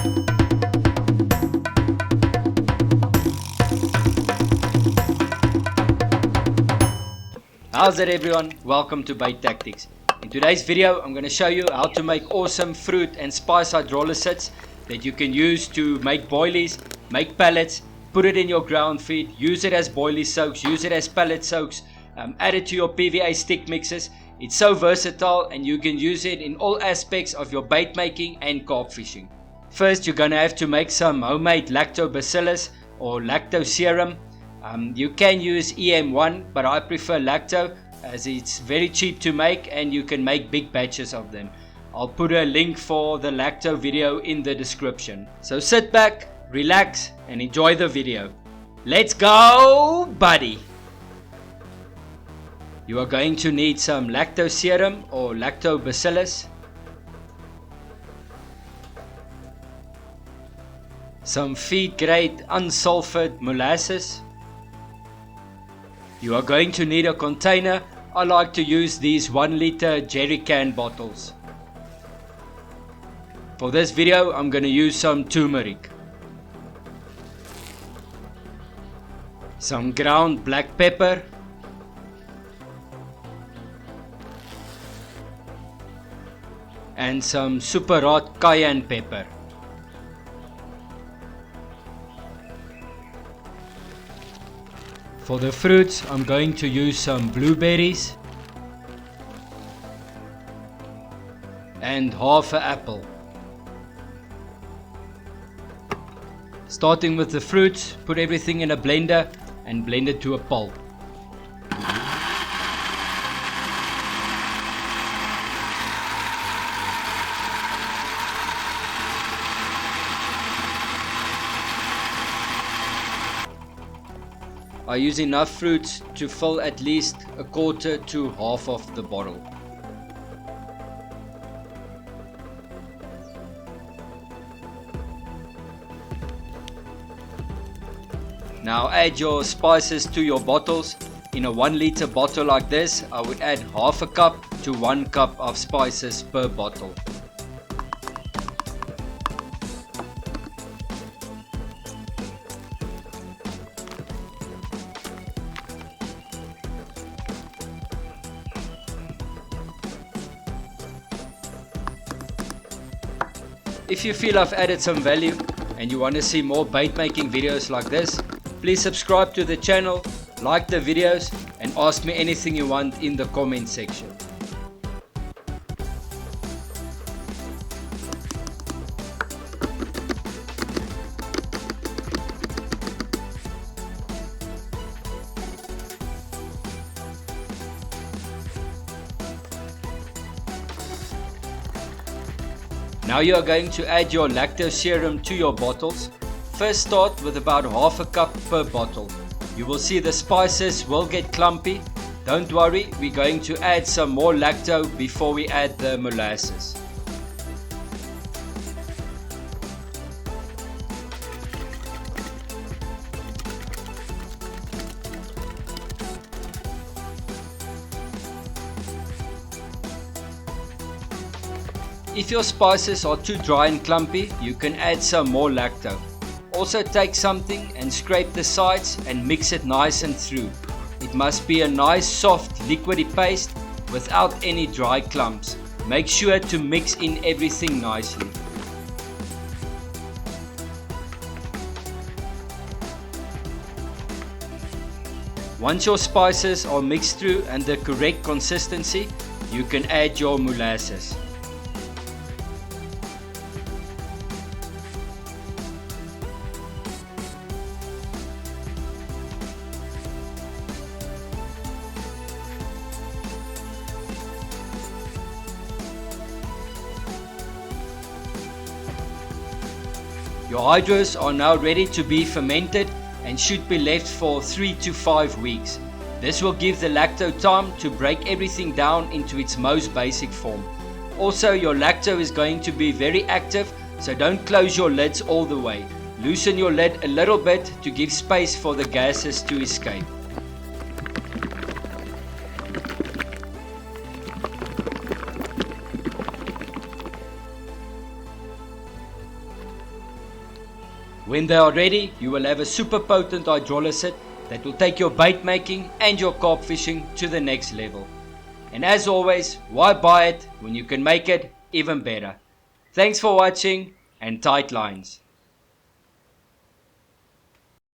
How's it everyone? Welcome to Bait Tactics. In today's video I'm going to show you how to make awesome fruit and spice hydrolysates that you can use to make boilies, make pellets, put it in your ground feed, use it as boilie soaks, use it as pellet soaks, add it to your PVA stick mixes. It's so versatile and you can use it in all aspects of your bait making and carp fishing. First you're going to have to make some homemade lactobacillus or lacto serum. You can use EM1, but I prefer Lacto as it's very cheap to make and you can make big batches of them. I'll put a link for the Lacto video in the description. So sit back, relax and enjoy the video. Let's go, buddy! You are going to need some Lacto serum or lactobacillus, some feed grade unsulfured molasses. You are going to need a container. I like to use these 1 liter jerry can bottles. For this video I'm going to use some turmeric, some ground black pepper, and some super hot cayenne pepper. For the fruits, I'm going to use some blueberries and half an apple. Starting with the fruits, put everything in a blender and blend it to a pulp. I use enough fruits to fill at least a quarter to half of the bottle. Now add your spices to your bottles. In a 1 liter bottle like this, I would add half a cup to 1 cup of spices per bottle. If you feel I've added some value and you want to see more bait making videos like this, please subscribe to the channel, like the videos and ask me anything you want in the comment section. Now you are going to add your lacto serum to your bottles. First start with about half a cup per bottle. You will see the spices will get clumpy. Don't worry, we're going to add some more lacto before we add the molasses. If your spices are too dry and clumpy, you can add some more lacto. Also take something and scrape the sides and mix it nice and through. It must be a nice soft liquidy paste without any dry clumps. Make sure to mix in everything nicely. Once your spices are mixed through and the correct consistency, you can add your molasses. Your hydros are now ready to be fermented and should be left for 3 to 5 weeks. This will give the lacto time to break everything down into its most basic form. Also, your lacto is going to be very active, so don't close your lids all the way. Loosen your lid a little bit to give space for the gases to escape. When they are ready, you will have a super potent hydrolysate that will take your bait making and your carp fishing to the next level. And as always, why buy it when you can make it even better? Thanks for watching, and tight lines.